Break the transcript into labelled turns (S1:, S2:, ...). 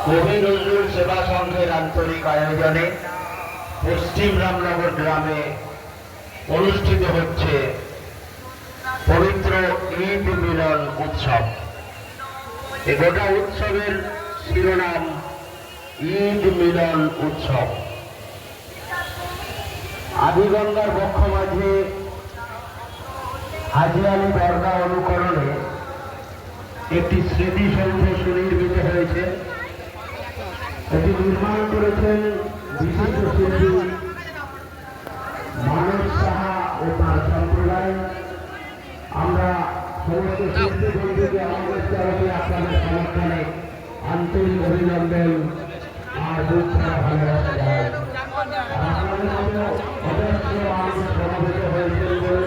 S1: কবি নজরুল সেবা সংঘের আন্তরিক আয়োজনে পশ্চিম রামনগর গ্রামে অনুষ্ঠিত হচ্ছে পবিত্র ঈদ মিলন উৎসব। এই গোটা উৎসবের শিরোনাম ঈদ মিলন উৎসব। আদিগঙ্গার বক্ষ মাঝে হাজি আলী দরগা অনুকরণে একটি স্মৃতিসৌধ সুনির্মিত হয়েছে। এটি নির্মাণ করেছেন বিশিষ্ট শিল্পী মানব সাহা ও তার সম্প্রদায়। আমরা সমস্ত শিল্পী বন্ধুকে আমাদের তরফে আপনাদের সমর্থনে আন্তরিক অভিনন্দন আর বুক ছাড়া ভালোবাসা জানাই। সমবেত হয়েছেন বলে